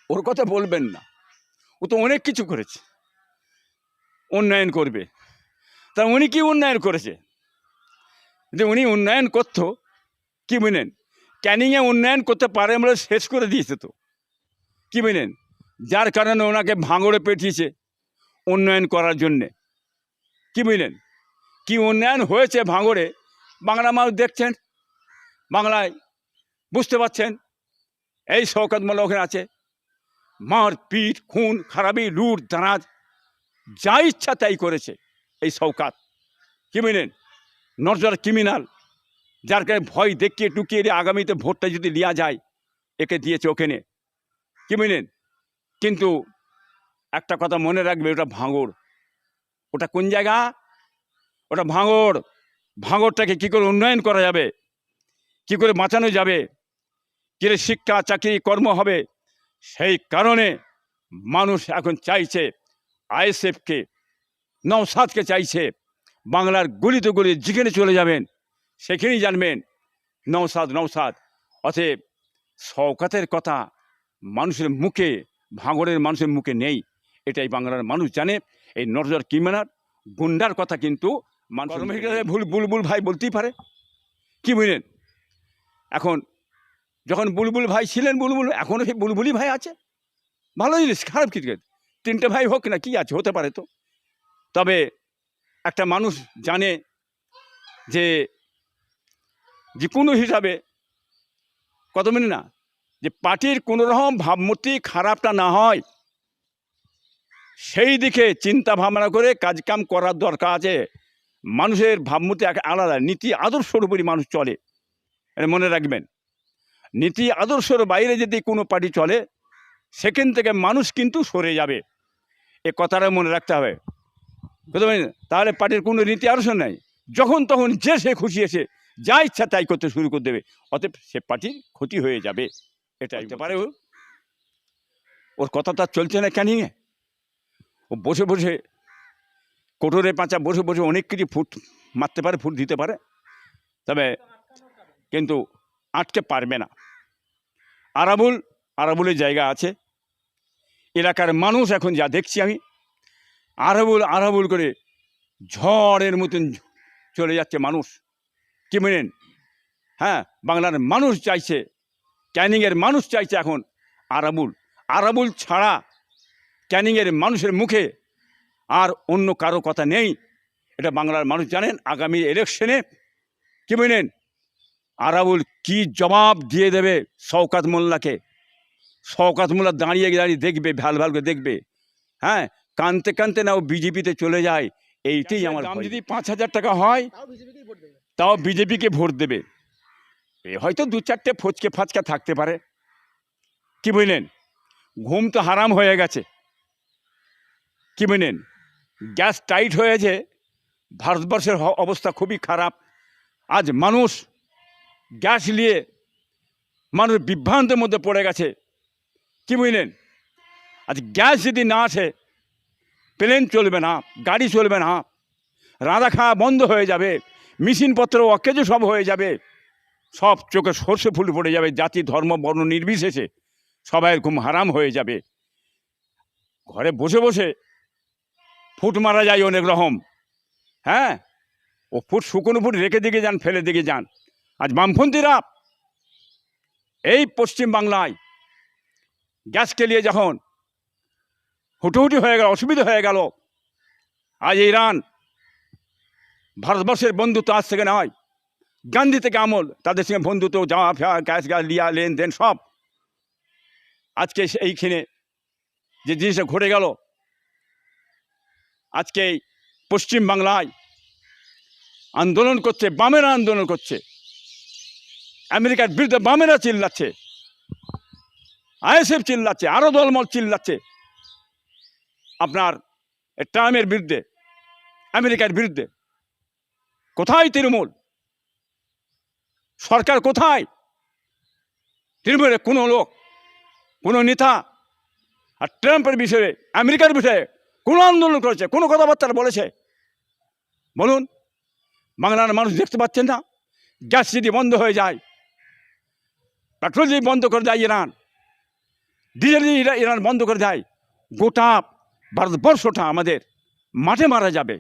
ওর কথা বলবেন না, ও তো অনেক কিছু করেছে, উন্নয়ন করবে। তা উনি কি উন্নয়ন করেছে? যে উনি উন্নয়ন করতো, কি বুঝলেন, ক্যানিংয়ে উন্নয়ন করতে পারে বলে শেষ করে দিয়েছে তো, কি বুঝলেন, যার কারণে ওনাকে ভাঙড়ে পেটিয়েছে উন্নয়ন করার জন্যে, কি বুঝলেন। কি উন্নয়ন হয়েছে ভাঙড়ে, বাংলা মানুষ দেখছেন, বাংলায় বুঝতে পারছেন। এই শওকত মোল্লা ওখানে আছে, মার পিট খুন খারাপি লুট দারাজ যা ইচ্ছা তাই করেছে এই শওকত, কি বুঝলেন, নজর ক্রিমিনাল, যার কারণে ভয় দেখিয়ে টুকিয়ে দিয়ে আগামীতে ভোটটা যদি নেওয়া যায় একে দিয়েছে ওখানে, কি বুঝলেন। কিন্তু একটা কথা মনে রাখবে, ওটা ভাঙড়, ওটা কোন জায়গা, ওটা ভাঙড়। ভাঙড়টাকে কী করে উন্নয়ন করা যাবে, কি করে বাঁচানো যাবে, কী করে শিক্ষা চাকরি কর্ম হবে, সেই কারণে মানুষ এখন চাইছে আইএসএফকে, নওশাদকে চাইছে। বাংলার গলিতে গলি যেখানে চলে যাবেন সেখানেই জানবেন নওশাদ নওশাদ। অতএব শওকতের কথা মানুষের মুখে, ভাঙড়ের মানুষের মুখে নেই, এটাই বাংলার মানুষ জানে। এই নজর ক্রিমিনাল গুন্ডার কথা কিন্তু ভুল বুলবুল ভাই বলতেই পারে, কি বুঝলেন। এখন যখন বুলবুল ভাই ছিলেন, বুলবুল এখনও সেই বুলবুলি ভাই আছে, ভালো জিনিস, খারাপ কিছু, তিনটে ভাই হোক না, কি আছে, হতে পারে তো। তবে একটা মানুষ জানে যে যে কোনো হিসাবে কত মিনি না, যে পার্টির কোনো রকম ভাবমূর্তি খারাপটা না হয়, সেই দিকে চিন্তা ভাবনা করে কাজকাম করার দরকার আছে। মানুষের ভাবমূর্তি আলাদা, নীতি আদর্শের উপরই মানুষ চলে, এটা মনে রাখবেন। নীতি আদর্শের বাইরে যদি কোনো পার্টি চলে সেখান থেকে মানুষ কিন্তু সরে যাবে, এ কথাটা মনে রাখতে হবে, বুঝতে পারেন। তাহলে পার্টির কোনো নীতি আদর্শ নেই, যখন তখন যে সে খুশি এসে যা ইচ্ছা তাই করতে শুরু করে দেবে, অতএব সে পার্টির ক্ষতি হয়ে যাবে। এটা হতে পারে ওর কথা তো চলছে না ক্যানিংয়ে, ও বসে বসে কোটরে পাঁচা বসে বসে অনেক কিছু ফুট মারতে পারে, ফুট দিতে পারে, তবে কিন্তু আটকে পারবে না। আরাবুলের জায়গা আছে, এলাকার মানুষ এখন যা দেখছি আমি, আরাবুল করে ঝড়ের মতন চলে যাচ্ছে মানুষ, কি বলেন। হ্যাঁ, বাংলার মানুষ চাইছে, ক্যানিংয়ের মানুষ চাইছে এখন আরাবুল ছাড়া ক্যানিংয়ের মানুষের মুখে আর অন্য কারো কথা নেই, এটা বাংলার মানুষ জানেন। আগামী ইলেকশনে, কি বলেন, আরাবুল কি জবাব দিয়ে দেবে শওকত মোল্লাকে, শওকত মোল্লা দাঁড়িয়ে দাঁড়িয়ে দেখবে, ভাল করে দেখবে। হ্যাঁ, কানতে কানতে না ও বিজেপিতে চলে যায়, এইটাই আমার দাম। যদি 5,000 টাকা হয় তাও বিজেপিকে ভোট দেবে। এ হয়তো দু চারটে ফচকে ফাচকা থাকতে পারে, কি বুঝলেন। ঘুম তো হারাম হয়ে গেছে, কি বুঝলেন, গ্যাস টাইট হয়েছে, ভারতবর্ষের অবস্থা খুবই খারাপ। আজ মানুষ গ্যাস নিয়ে মানুষ বিভ্রান্তের মধ্যে পড়ে গেছে, কি বুঝলেন। আজ গ্যাস যদি না আসে প্লেন চলবে না, গাড়ি চলবে না, রাঁধা খাওয়া বন্ধ হয়ে যাবে, মেশিনপত্র অকেজো সব হয়ে যাবে, সব চোখে সর্ষে ফুল পড়ে যাবে, জাতি ধর্ম বর্ণ নির্বিশেষে সবাই ঘুম হারাম হয়ে যাবে। ঘরে বসে বসে ফুট মারা যায় অনেক রকম, হ্যাঁ, ও ফুট শুকনো ফুট রেখে দিকে যান, ফেলে দিকে যান। আজ বামপন্থীরা এই পশ্চিম বাংলায় গ্যাসকে নিয়ে যখন হুটোহুটি হয়ে গেল, অসুবিধা হয়ে গেল, আজ ইরান ভারতবর্ষের বন্ধুত্ব আজ থেকে নয়, গান্ধী থেকে আমল তাদের সঙ্গে বন্ধুত্ব, যাওয়া ফেরা, গ্যাস লিয়া লেনদেন সব। আজকে এইখানে যে জিনিসটা ঘটে গেল, আজকে পশ্চিম বাংলায় আন্দোলন করছে, বামেরা আন্দোলন করছে, আমেরিকার বিরুদ্ধে বামেরা চিল্লাচ্ছে, আইএসএফ চিল্লাচ্ছে, আরও দলমল চিল্লাচ্ছে আপনার ট্রাম্পের বিরুদ্ধে, আমেরিকার বিরুদ্ধে। কোথায় তৃণমূল সরকার, কোথায় তৃণমূলের কোনো লোক, কোনো নেতা আর ট্রাম্পের বিষয়ে, আমেরিকার বিষয়ে কোনো আন্দোলন করেছে, কোনো কথাবার্তা বলেছে? বলুন, বাংলার মানুষ দেখতে পাচ্ছেন না? গ্যাস যদি বন্ধ হয়ে যায়, পেট্রোল যদি বন্ধ করে দেয় ইরান, ডিজেল ইরান বন্ধ করে দেয়, গোটা ভারতবর্ষটা আমাদের মাঠে মারা যাবে।